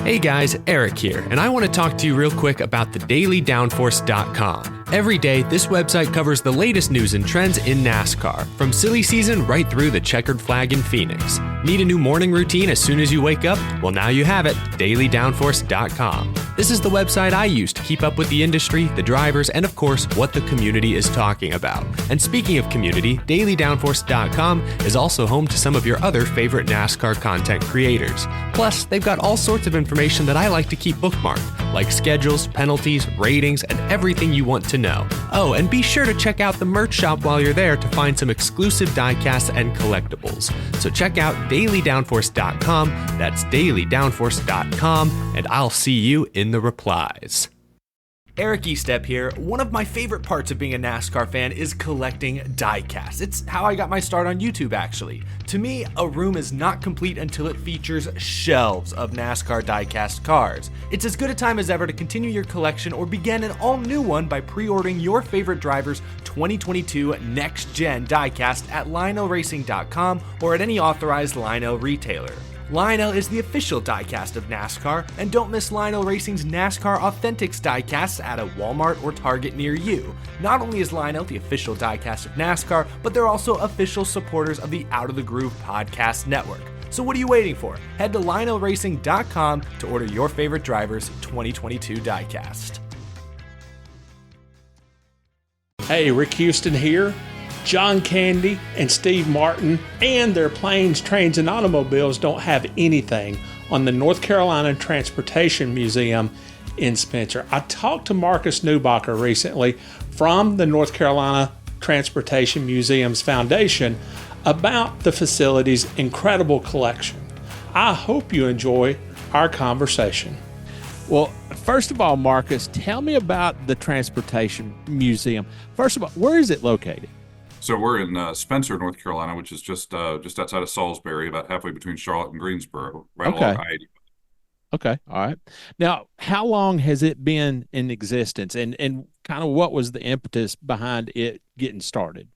Hey guys, Eric here, and I want to talk to you real quick about thedailydownforce.com. Every day, this website covers the latest news and trends in NASCAR, from silly season right through the checkered flag in Phoenix. Need a new morning routine as soon as you wake up? Well, now you have it, dailydownforce.com. This is the website I use to keep up with the industry, the drivers, and of course, what the community is talking about. And speaking of community, dailydownforce.com is also home to some of your other favorite NASCAR content creators. Plus, they've got all sorts of information that I like to keep bookmarked, like schedules, penalties, ratings, and everything you want to know. Oh, and be sure to check out the merch shop while you're there to find some exclusive diecasts and collectibles. So check out dailydownforce.com, that's dailydownforce.com, and I'll see you in the replies. Eric Estep here. One of my favorite parts of being a NASCAR fan is collecting diecasts. It's how I got my start on YouTube, actually. To me, a room is not complete until it features shelves of NASCAR diecast cars. It's as good a time as ever to continue your collection or begin an all-new one by pre-ordering your favorite driver's 2022 next-gen diecast at lionelracing.com or at any authorized Lionel retailer. Lionel is the official diecast of NASCAR, and don't miss Lionel Racing's NASCAR Authentics diecasts at a Walmart or Target near you. Not only is Lionel the official diecast of NASCAR, but they're also official supporters of the Out of the Groove podcast network. So what are you waiting for? Head to lionelracing.com to order your favorite driver's 2022 diecast. Hey, Rick Houston here. John Candy and Steve Martin and their planes, trains, and automobiles don't have anything on the North Carolina Transportation Museum in Spencer. I talked to Marcus Neubacher recently from the North Carolina Transportation Museum's Foundation about the facility's incredible collection. I hope you enjoy our conversation. Well, first of all, Marcus, tell me about the Transportation Museum. First of all, where is it located? So we're in Spencer, North Carolina, which is just outside of Salisbury, about halfway between Charlotte and Greensboro, right along I-80. Okay, all right. Now, how long has it been in existence, and kind of what was the impetus behind it getting started?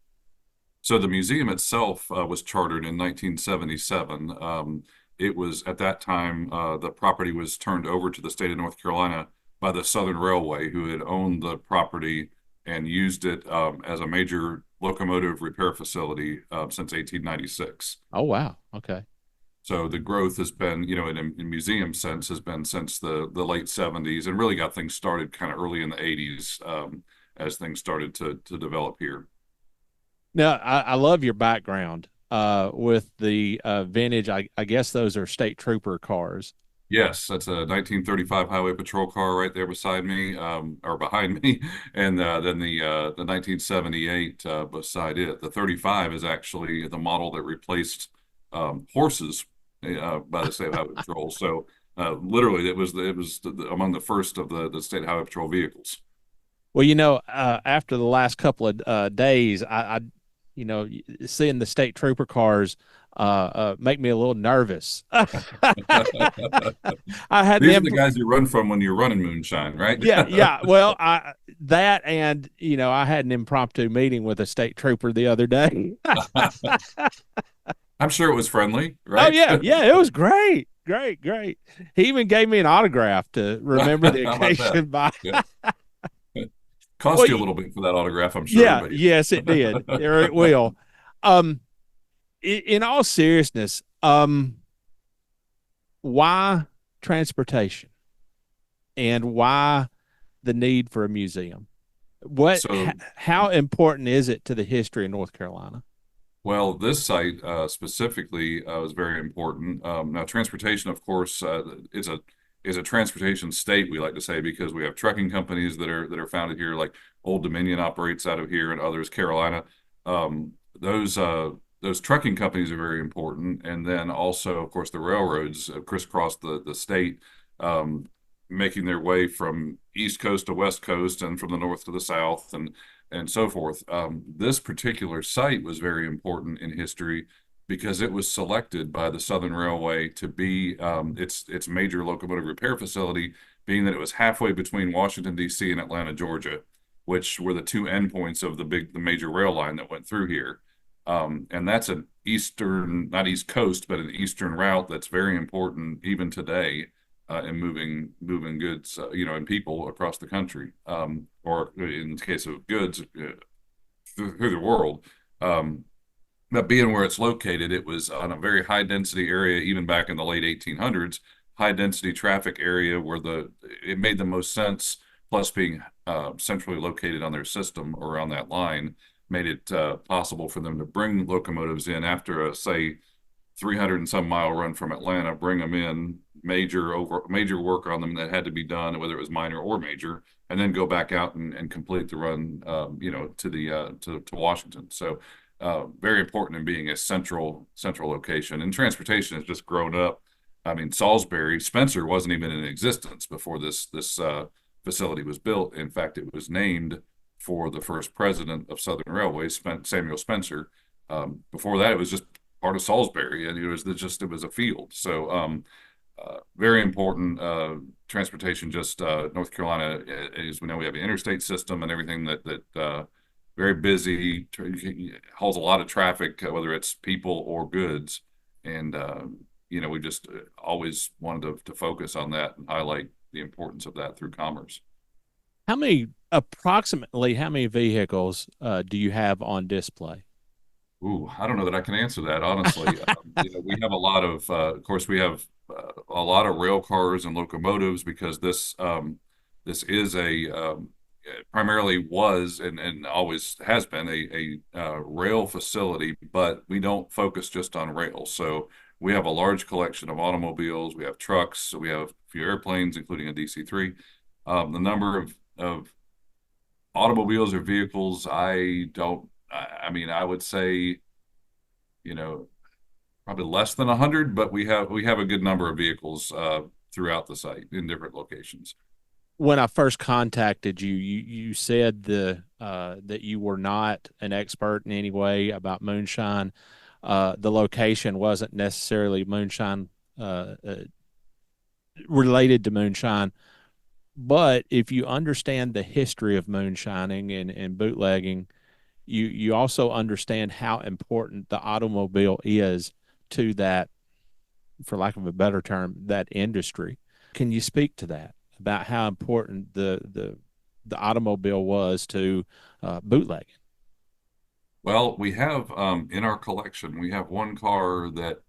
So the museum itself was chartered in 1977. It was, at that time, the property was turned over to the state of North Carolina by the Southern Railway, who had owned the property and used it as a major locomotive repair facility since 1896. Oh, wow. Okay. So the growth has been, in museum sense, has been since the late 70s, and really got things started kind of early in the 80s as things started to develop here. Now, I love your background with the vintage. I guess those are state trooper cars. Yes, that's a 1935 Highway Patrol car right there beside me, or behind me, and then the 1978 beside it. The 35 is actually the model that replaced horses by the State Highway Patrol. So literally, it was among the first of the State Highway Patrol vehicles. Well, after the last couple of days, I seeing the state trooper cars make me a little nervous. I had These are the guys you run from when you're running moonshine, right? Yeah. Well, I had an impromptu meeting with a state trooper the other day. I'm sure it was friendly, right? Oh yeah, it was great. He even gave me an autograph to remember the occasion by. Yeah. Cost you a little bit for that autograph, I'm sure. Yeah, yes, it did. Or it will. In all seriousness, why transportation, and why the need for a museum? How important is it to the history of North Carolina? Well, this site specifically is very important. Now, transportation, of course, is a transportation state, we like to say, because we have trucking companies that are founded here, like Old Dominion operates out of here, and others, Carolina. Those trucking companies are very important, and then also, of course, the railroads crisscross the state, making their way from East Coast to West Coast, and from the north to the south, and so forth. This particular site was very important in history because it was selected by the Southern Railway to be its major locomotive repair facility, being that it was halfway between Washington, D.C. and Atlanta, Georgia, which were the two endpoints of the major rail line that went through here. And that's not East Coast, but an eastern route that's very important even today. and moving goods, and people across the country, or in the case of goods, through the world. Um, but being where it's located, it was on a very high density area, even back in the late 1800s, high density traffic area where it made the most sense. Plus, being centrally located on their system around that line made it possible for them to bring locomotives in after a, say, 300 and some mile run from Atlanta, bring them in, major work on them that had to be done, whether it was minor or major, and then go back out and complete the run, to to Washington. So very important in being a central location. And transportation has just grown up. I mean, Salisbury, Spencer wasn't even in existence before this facility was built. In fact, it was named for the first president of Southern Railway, Samuel Spencer. Before that, it was just part of Salisbury, and it was a field. So very important transportation. Just North Carolina, as we know, we have an interstate system and everything that very busy, hauls a lot of traffic, whether it's people or goods. And we just always wanted to focus on that and highlight the importance of that through commerce. Approximately how many vehicles do you have on display? Ooh, I don't know that I can answer that honestly. We have a lot of course, we have a lot of rail cars and locomotives because this is primarily was and always has been a rail facility, but we don't focus just on rail. So we have a large collection of automobiles, we have trucks, so we have a few airplanes, including a DC-3. The number of automobiles or vehicles, I mean, I would say, probably less than 100, but we have a good number of vehicles throughout the site in different locations. When I first contacted you, you said that you were not an expert in any way about moonshine. The location wasn't necessarily moonshine related to moonshine, but if you understand the history of moonshining and bootlegging, you also understand how important the automobile is to that, for lack of a better term, that industry. Can you speak to that about how important the automobile was to bootlegging? Well, we have in our collection, we have one car that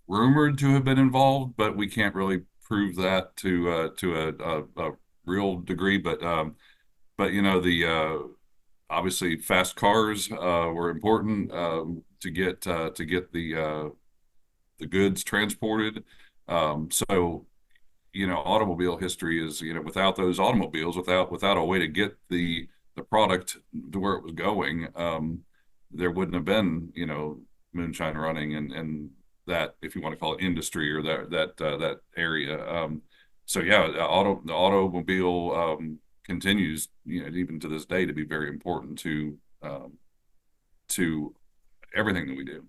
rumored to have been involved, but we can't really prove that to a real degree. But the obviously fast cars were important to get the goods transported. So automobile history is, without those automobiles, without a way to get the product to where it was going, there wouldn't have been, moonshine running and that, if you want to call it industry, or that area. So yeah, the automobile continues, even to this day, to be very important to everything that we do.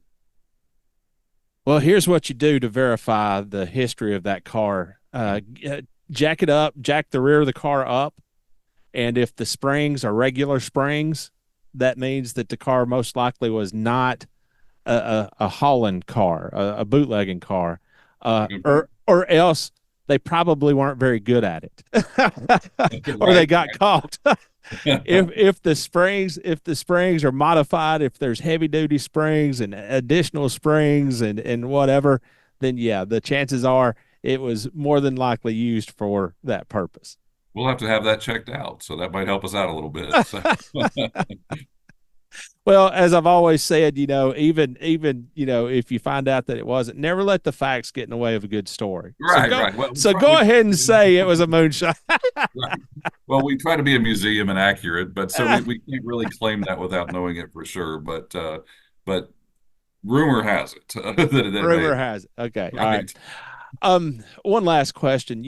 Well, here's what you do to verify the history of that car. Jack it up, jack the rear of the car up, and if the springs are regular springs, that means that the car most likely was not a Holland car, a bootlegging car, or else they probably weren't very good at it, or they got caught. If the springs are modified, if there's heavy duty springs and additional springs and whatever, then yeah, the chances are it was more than likely used for that purpose. We'll have to have that checked out, so that might help us out a little bit. So. Well, as I've always said, even if you find out that it wasn't, never let the facts get in the way of a good story. Right, right. Well, so go ahead and say it was a moonshine. Right. Well, we try to be a museum and accurate, but so we can't really claim that without knowing it for sure. But rumor has it rumor has it. Okay, right. All right. One last question.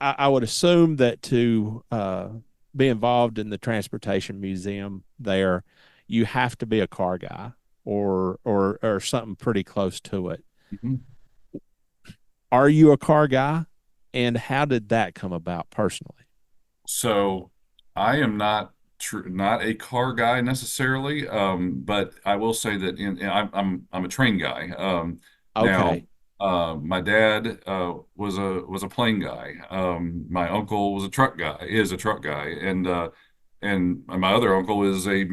I would assume that to be involved in the transportation museum there, you have to be a car guy or something pretty close to it. Mm-hmm. Are you a car guy? And how did that come about personally? So I am not a car guy necessarily, but I will say that I'm a train guy. Okay. My dad was a plane guy. My uncle was a truck guy, is a truck guy, and my other uncle is a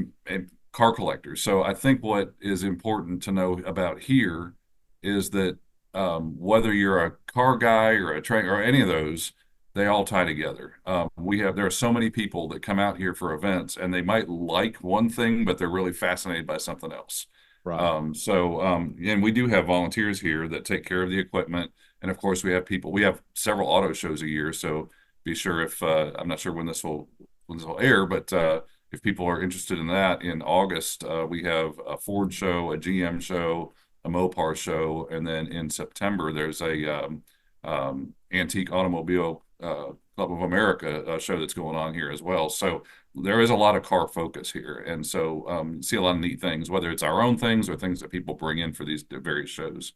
car collector. So I think what is important to know about here is that whether you're a car guy or a train or any of those, they all tie together. There are so many people that come out here for events, and they might like one thing, but they're really fascinated by something else. Right. And we do have volunteers here that take care of the equipment. And of course, we have several auto shows a year. So be sure if, I'm not sure when this will air, but if people are interested in that in August, we have a Ford show, a GM show, a Mopar show. And then in September, there's Antique Automobile, Club of America show that's going on here as well. So there is a lot of car focus here, and so see a lot of neat things, whether it's our own things or things that people bring in for these various shows.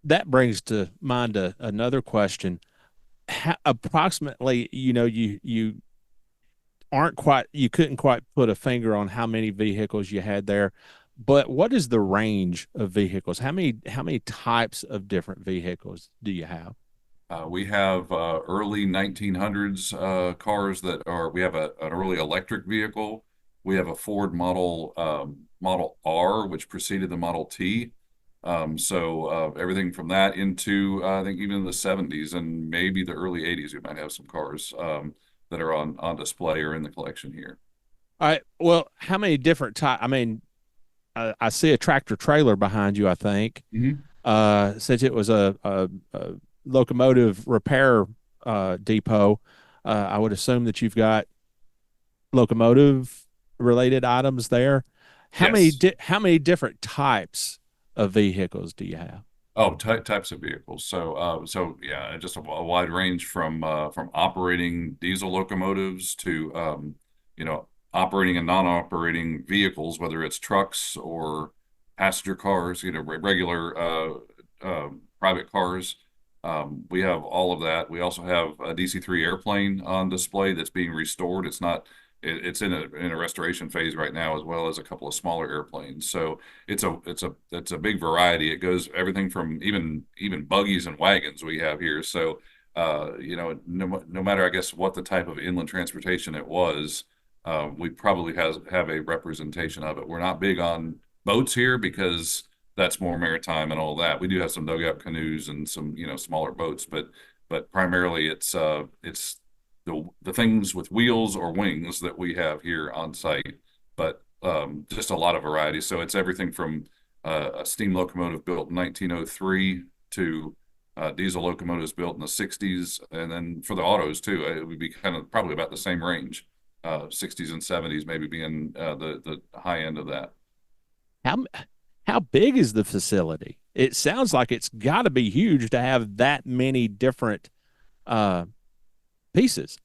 That brings to mind another question. Approximately, you aren't quite, you couldn't quite put a finger on how many vehicles you had there, but what is the range of vehicles? How many types of different vehicles do you have? We have early 1900s cars we have an early electric vehicle. We have a Ford Model R, which preceded the Model T. Everything from that into I think even the 70s and maybe the early 80s, we might have some cars that are on display or in the collection here. All right. Well, how many different types? I mean, I see a tractor trailer behind you, I think. Mhm. Since it was a locomotive repair depot, I would assume that you've got locomotive related items there. Yes. How many different types of vehicles do you have? Oh, types of vehicles. So yeah, just a wide range from operating diesel locomotives to operating and non-operating vehicles, whether it's trucks or passenger cars, regular private cars. We have all of that. We also have a DC-3 airplane on display that's being restored. It's in a restoration phase right now, as well as a couple of smaller airplanes. So it's a big variety. It goes everything from even buggies and wagons we have here. So no matter I guess what the type of inland transportation it was, we probably have a representation of it. We're not big on boats here because that's more maritime and all that. We do have some dugout canoes and some smaller boats, but primarily it's the things with wheels or wings that we have here on site. But just a lot of variety. So it's everything from a steam locomotive built in 1903 to diesel locomotives built in the 60s, and then for the autos too, it would be kind of probably about the same range, 60s and 70s maybe being the high end of that. How how big is the facility? It sounds like it's got to be huge to have that many different uh, pieces.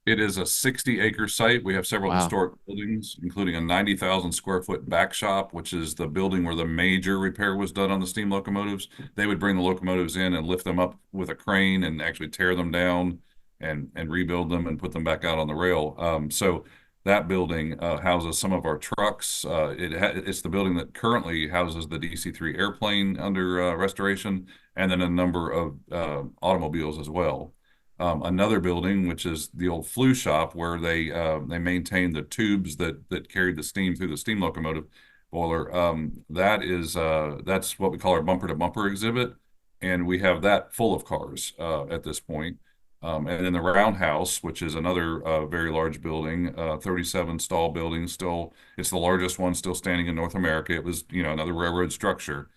It is a 60-acre site. We have several Wow. historic buildings, including a 90,000 square foot back shop, which is the building where the major repair was done on the steam locomotives. They would bring the locomotives in and lift them up with a crane and actually tear them down and rebuild them and put them back out on the rail. So that building houses some of our trucks. It's the building that currently houses the DC-3 airplane under restoration, and then a number of automobiles as well. Another building, which is the old flue shop, where they maintain the tubes that carried the steam through the steam locomotive boiler. That's what we call our bumper to bumper exhibit, and we have that full of cars at this point. And then the roundhouse, which is another very large building, 37 stall building, still it's the largest one still standing in North America. It was another railroad structure,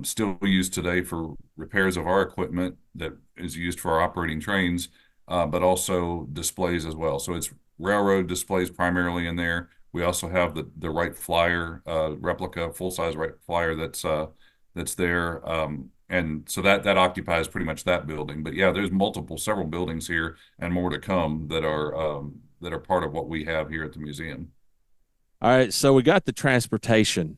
still used today for repairs of our equipment that is used for our operating trains, but also displays as well. So it's railroad displays primarily in there. We also have the Wright Flyer replica, full-size Wright Flyer that's there. And so that occupies pretty much that building. But yeah, there's several buildings here and more to come that are part of what we have here at the museum. All right. So we got the transportation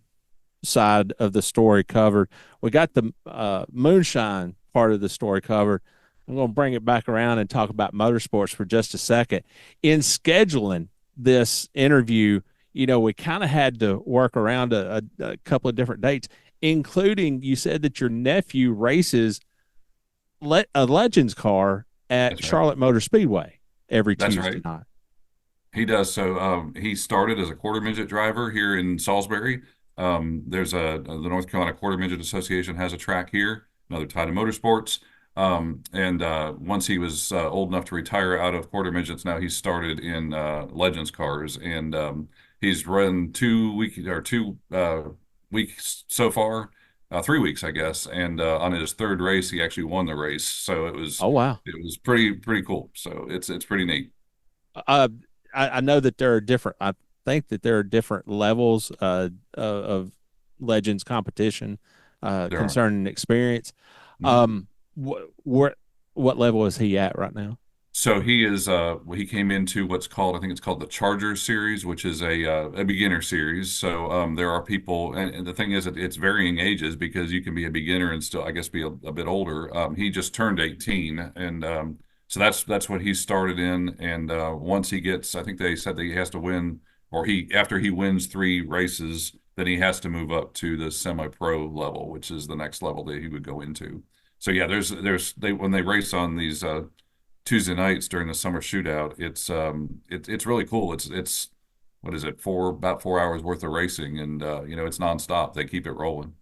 side of the story covered. We got the moonshine part of the story covered. I'm going to bring it back around and talk about motorsports for just a second. In scheduling this interview, we kind of had to work around a couple of different dates. including you said that your nephew races a Legends car at That's right. Charlotte Motor Speedway every That's Tuesday right. night. He does. So he started as a quarter midget driver here in Salisbury. There's the North Carolina Quarter Midget Association has a track here, another tie to motorsports. And once he was old enough to retire out of quarter midgets, now he's started in Legends cars, and he's run 2 weeks so far, 3 weeks, I guess. And on his third race, he actually won the race. So Oh wow. it was pretty cool. So it's pretty neat. Uh, I know that there are different. I think that there are different levels of Legends competition There are. concerning experience. Mhm. Um, what level is he at right now? So he came into what's called, I think it's called the Charger series, which is a beginner series. So there are people, and the thing is that it's varying ages because you can be a beginner and still, I guess, be a bit older. He just turned 18, and so that's what he started in. And once he gets, I think they said that he has to win, or he after he wins 3 races, then he has to move up to the semi-pro level, which is the next level that he would go into. So yeah, there's they when they race on these Tuesday nights during the summer shootout. It's really cool. It's what is it, about 4 hours worth of racing, and it's nonstop. They keep it rolling.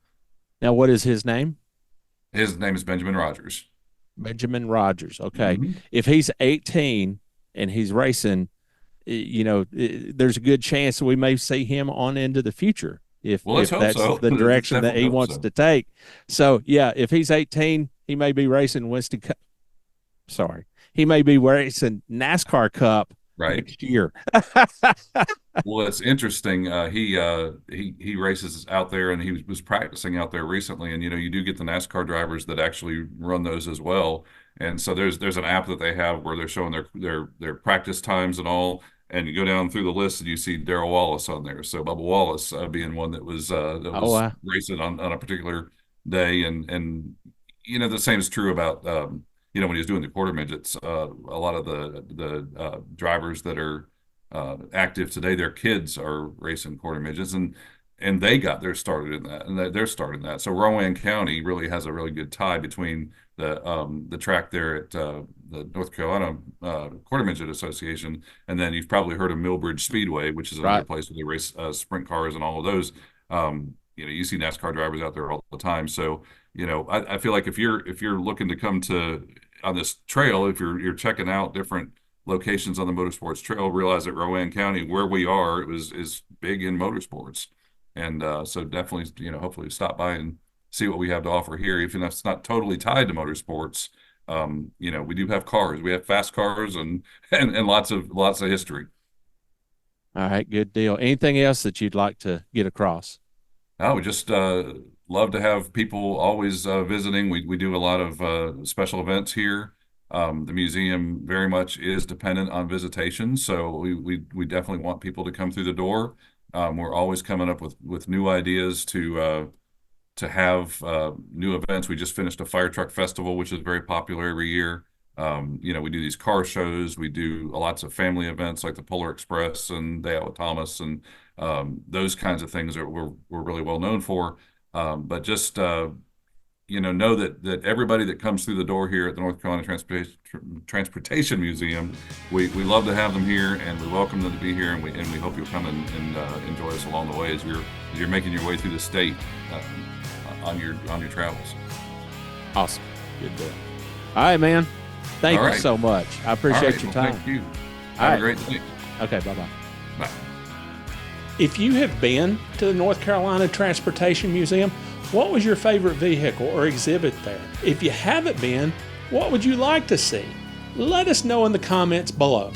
Now, what is his name? His name is Benjamin Rogers. Benjamin Rogers. Okay. Hmm. If he's 18 and he's racing, there's a good chance that we may see him on into the future Well, let's if hope that's so. the Let's direction that definitely he hope wants so. to take. So, yeah, if he's 18, he may be racing sorry. He may be racing NASCAR Cup Right. next year. Well, it's interesting. He races out there, and he was practicing out there recently. And you do get the NASCAR drivers that actually run those as well. And so there's an app that they have where they're showing their practice times and all. And you go down through the list, and you see Darrell Wallace on there. So Bubba Wallace being one that Oh, was wow. racing on a particular day, and the same is true about when he was doing the quarter midgets. A lot of the drivers that are active today, their kids are racing quarter midgets, and they got their started in that, and they're starting that. So Rowan County really has a really good tie between the track there at the North Carolina Quarter Midget Association, and then you've probably heard of Millbridge Speedway, which is another Right. place where they race sprint cars and all of those. You see NASCAR drivers out there all the time. So I feel like if you're looking to come to on this trail, if you're checking out different locations on the motorsports trail, realize that Rowan County, where we are, is big in motorsports, and so definitely, hopefully stop by and see what we have to offer here. Even if it's not totally tied to motorsports, we do have cars, we have fast cars, and lots of history. All right. Good deal. Anything else that you'd like to get across? I would just love to have people always visiting. We do a lot of special events here. The museum very much is dependent on visitation, so we definitely want people to come through the door. We're always coming up with new ideas to have new events. We just finished a fire truck festival, which is very popular every year. We do these car shows. We do lots of family events like the Polar Express and Day Out with Thomas, and those kinds of things that we're really well known for. But just know that everybody that comes through the door here at the North Carolina Transportation Museum, we love to have them here, and we welcome them to be here, and we hope you'll come and enjoy us along the way as you're making your way through the state on your travels. Awesome. Good deal. All right, man. Thank All you right. so much. I All appreciate right, your well, time. thank you. All Have right. a great day. Okay. Bye-bye. Bye. If you have been to the North Carolina Transportation Museum, what was your favorite vehicle or exhibit there? If you haven't been, what would you like to see? Let us know in the comments below.